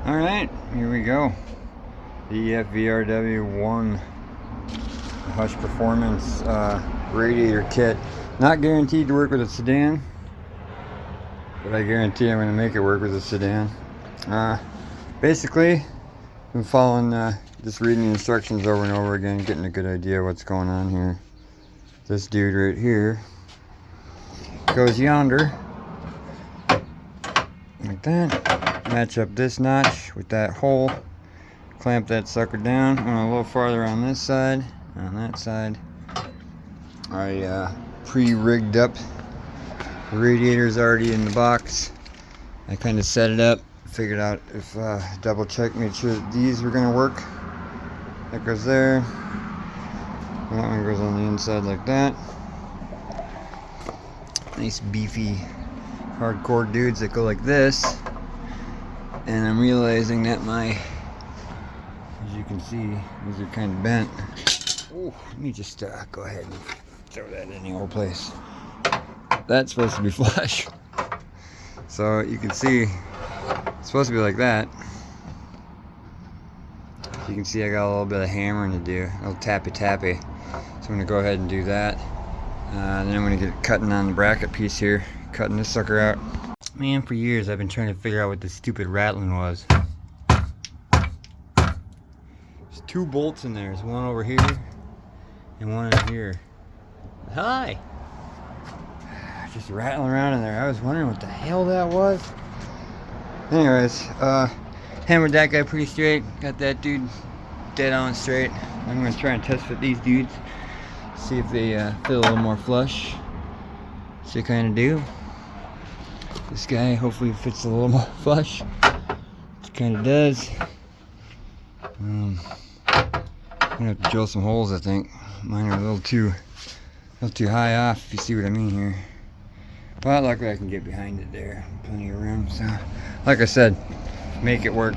Alright, here we go. The EFVWR1 Hush Performance radiator kit. Not guaranteed to work with a sedan, but I guarantee I'm going to make it work with a sedan. Basically, I'm following, just reading the instructions over and over again, getting a good idea of what's going on here. This dude right here goes yonder, like that. Match up this notch with that hole, clamp that sucker down. Went a little farther on this side. On that side, I pre-rigged up. The radiator's already in the box. I kind of set it up, figured out if double check, made sure that these were gonna work. That goes there. And that one goes on the inside like that. Nice beefy hardcore dudes that go like this. And I'm realizing that as you can see, these are kind of bent. Oh, let me just go ahead and throw that in the old place. That's supposed to be flush. So you can see, it's supposed to be like that. So you can see I got a little bit of hammering to do, a little tappy. So I'm gonna go ahead and do that. Then I'm gonna get cutting on the bracket piece here, cutting this sucker out. Man, for years I've been trying to figure out what this stupid rattling was. There's two bolts in there. There's one over here and one in here. Hi! Just rattling around in there. I was wondering what the hell that was. Anyways, hammered that guy pretty straight. Got that dude dead on straight. I'm gonna try and test fit these dudes. See if they fit a little more flush. So they kind of do. This guy hopefully fits a little more flush. It kind of does. I'm gonna have to drill some holes, I think. Mine are a little too high off, if you see what I mean here. But luckily I can get behind it there. Plenty of room. So, like I said, make it work.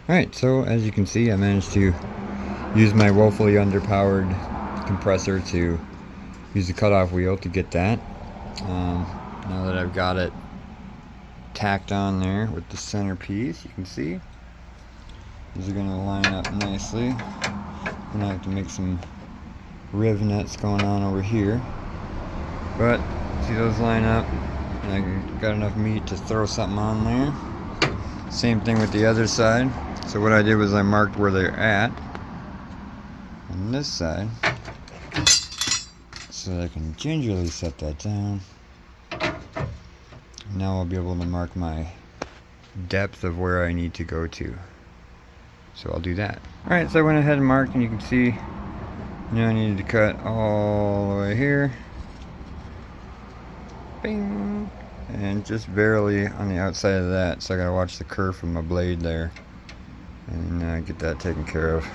Alright, so as you can see, I managed to use my woefully underpowered compressor to use the cutoff wheel to get that. Now that I've got it tacked on there with the center piece, you can see these are going to line up nicely. I'm going to have to make some rivnets going on over here, but see those line up, and I got enough meat to throw something on there. Same thing with the other side. So what I did was I marked where they're at on this side, so that I can gingerly set that down. Now I'll be able to mark my depth of where I need to go to. So I'll do that. Alright, so I went ahead and marked, and you can see now I needed to cut all the way here. Bing! And just barely on the outside of that, so I gotta watch the curve of my blade there. and get that taken care of.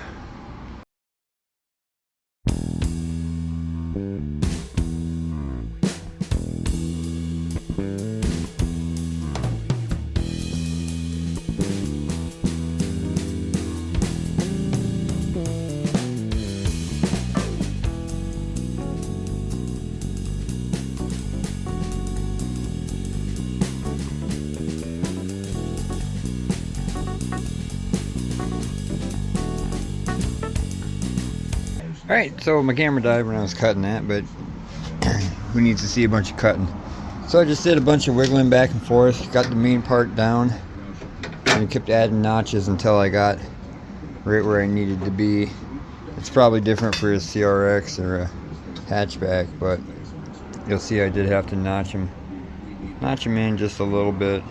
Alright, so my camera died when I was cutting that, but who needs to see a bunch of cutting? So I just did a bunch of wiggling back and forth, got the main part down, and kept adding notches until I got right where I needed to be. It's probably different for a CRX or a hatchback, but you'll see I did have to notch them in just a little bit.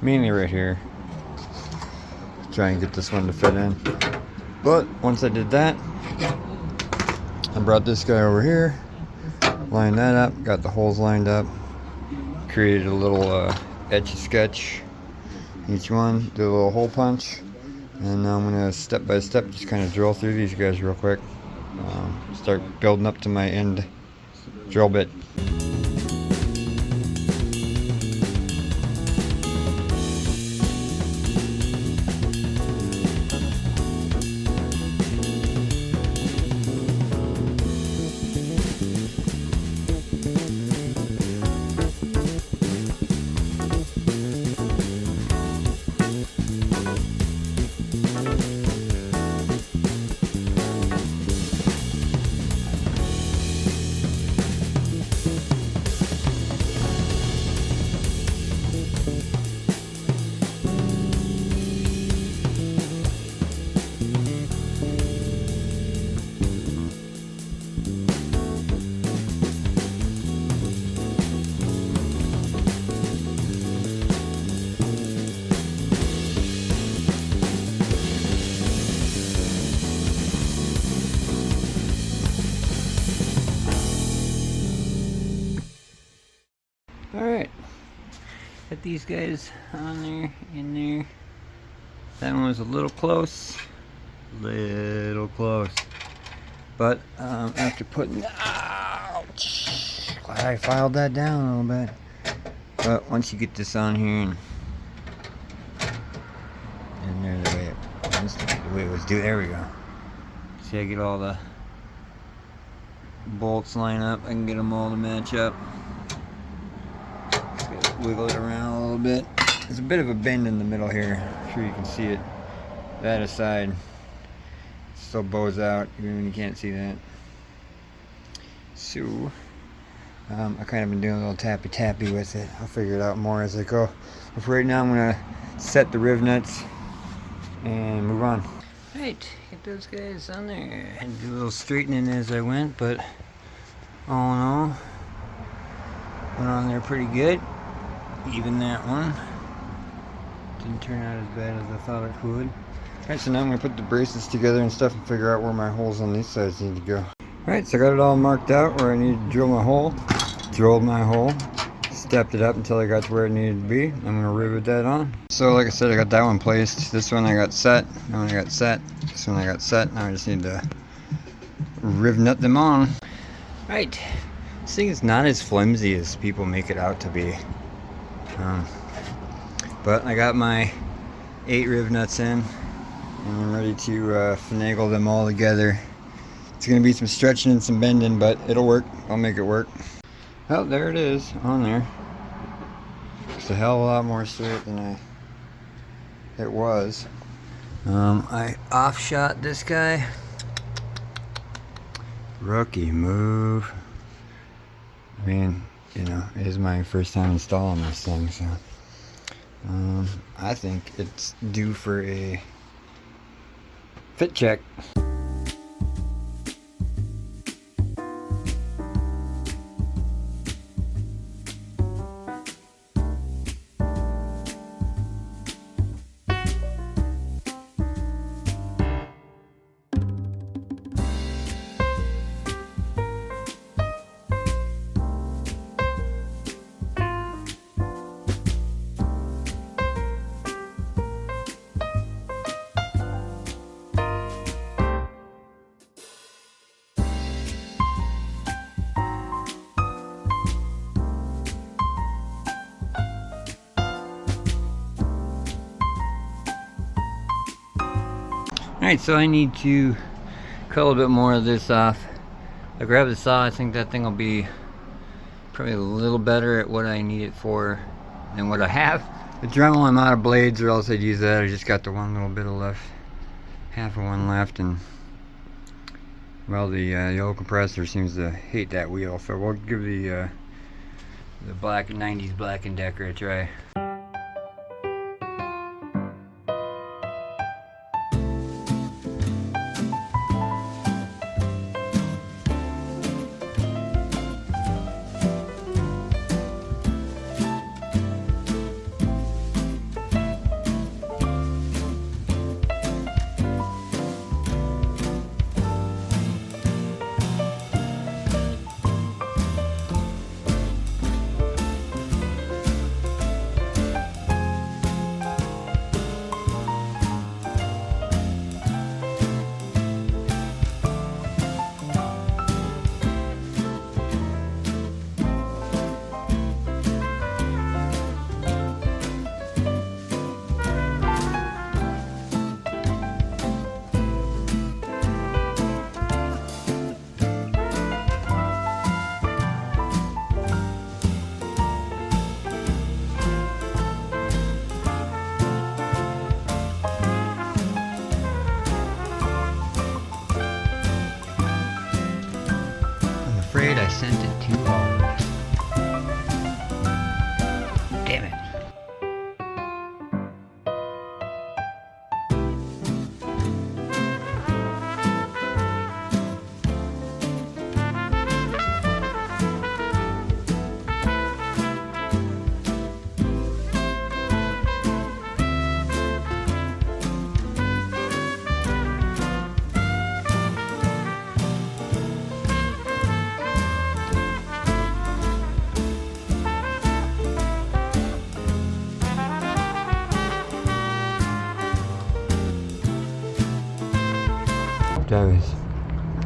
Mainly right here. Try and get this one to fit in. But once I did that, I brought this guy over here, lined that up, got the holes lined up, created a little etch-a-sketch each one, did a little hole punch, and now I'm going to step by step just kind of drill through these guys real quick. Start building up to my end drill bit. Alright, got these guys on there, in there. That one was a little close. But after putting, ouch, glad I filed that down a little bit. But once you get this on here and there the way it was due, there we go. See, I get all the bolts line up, I can get them all to match up. Wiggle it around a little bit. There's a bit of a bend in the middle here. I'm sure you can see it. That aside, it still bows out even when you can't see that. So I kind of been doing a little tappy with it. I'll figure it out more as I go. But for right now, I'm gonna set the riv nuts and move on. Alright, get those guys on there. I had to do a little straightening as I went, but all in all, went on there pretty good. Even that one didn't turn out as bad as I thought it would. Alright, so now I'm going to put the braces together and stuff and figure out where my holes on these sides need to go. Alright, so I got it all marked out where I need to drill my hole. Drilled my hole. Stepped it up until I got to where it needed to be. I'm going to rivet that on. So like I said, I got that one placed. This one I got set. That one I got set. This one I got set. Now I just need to riv nut them on. Alright, this thing is not as flimsy as people make it out to be. But I got my 8 riv nuts in and I'm ready to finagle them all together. It's going to be some stretching and some bending, but it'll work. I'll make it work. Well, there it is on there. It's a hell of a lot more straight than it was. I off-shot this guy. Rookie move. I mean, you know, it is my first time installing this thing, so I think it's due for a fit check. Alright, so I need to cut a little bit more of this off. I grabbed the saw. I think that thing will be probably a little better at what I need it for than what I have. The Dremel, I'm out of blades, or else I'd use that. I just got the one little bit of left, half of one left, and well, the old compressor seems to hate that wheel, so we'll give the black 90s Black & Decker a try. I sent it too hard. Damn it.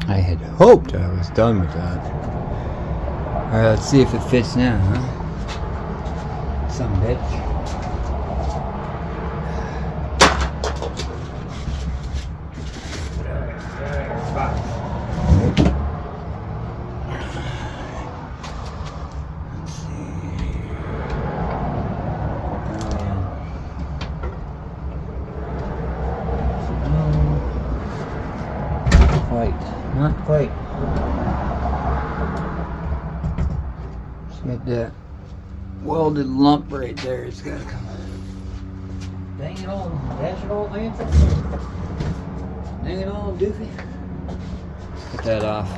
I had hoped I was done with that. Alright, let's see if it fits now, huh? Some bitch. Not quite. Just get that welded lump right there. It's gotta come. Dang it all, dash it all, Lance. Dang it all, doofy. Get that off.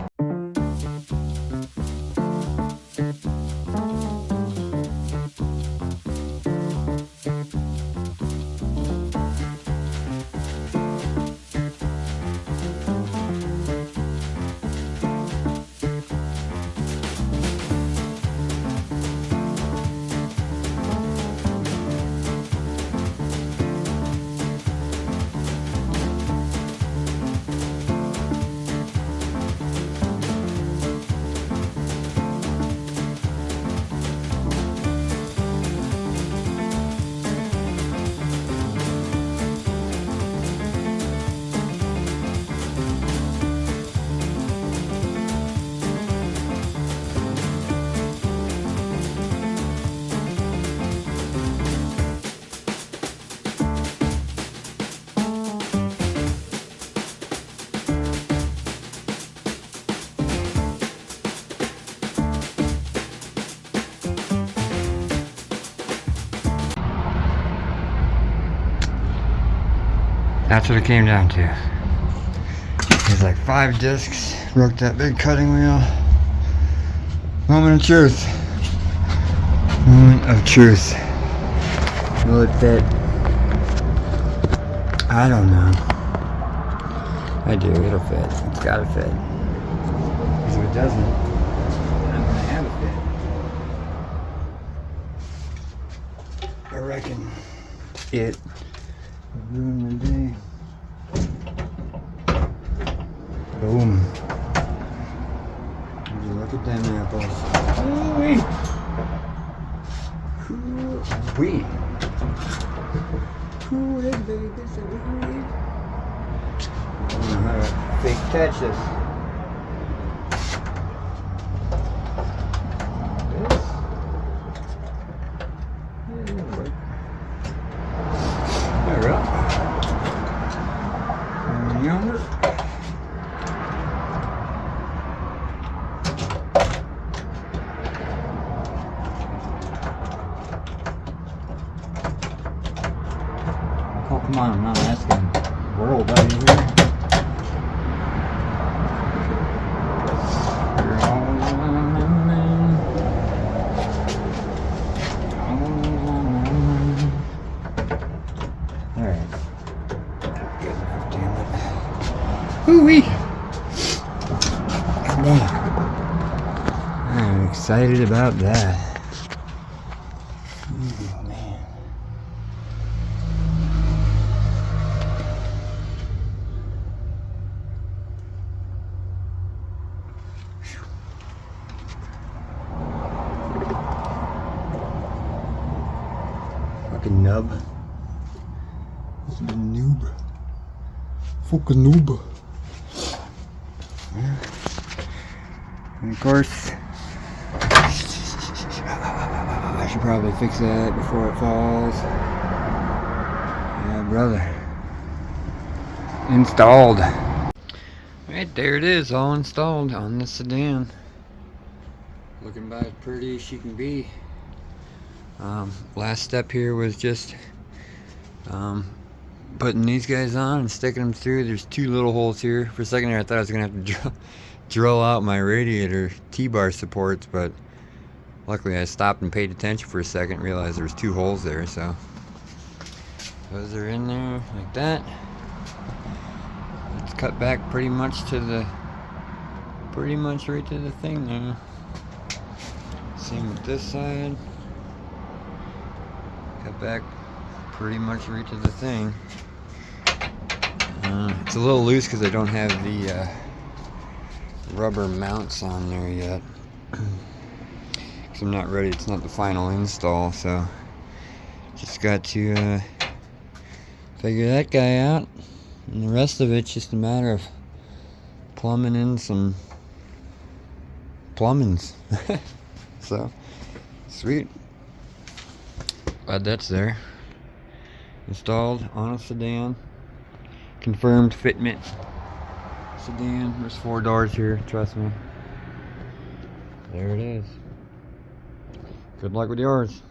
That's what it came down to. There's like 5 discs, broke that big cutting wheel. Moment of truth. Moment of truth. Will it fit? I don't know. I do, it'll fit. It's gotta fit. Because if it doesn't, then I'm gonna have it fit. I reckon it will ruin the day. Boom. Would you look at them apples? Ooh-wee. Ooh-wee. Ooh, that baby, that's a wee. catch this. There we go. Yonder. Oh, come on, I'm not asking the world out here. Alright. Good enough, damn it. Hoo-wee! Come on. I'm excited about that. Oh, man. Fucking nub. This is a noob. Fucking noob. Yeah. And of course, I should probably fix that before it falls. Yeah, brother. Installed. Right there it is, all installed on the sedan. Looking about as pretty as she can be. Last step here was just putting these guys on and sticking them through. There's two little holes here. For a second there I thought I was gonna have to drill out my radiator T-bar supports, but luckily I stopped and paid attention for a second, realized there's two holes there, so those are in there like that. It's cut back pretty much right to the thing there. Same with this side. Cut back pretty much right to the thing. It's a little loose because I don't have the rubber mounts on there yet. Because I'm not ready, it's not the final install, so just got to figure that guy out. And the rest of it's just a matter of plumbing in some plumbings. So, sweet. Glad that's there. Installed on a sedan. Confirmed fitment sedan. There's 4 doors here, trust me. There it is. Good luck with yours.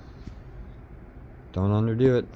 Don't underdo it.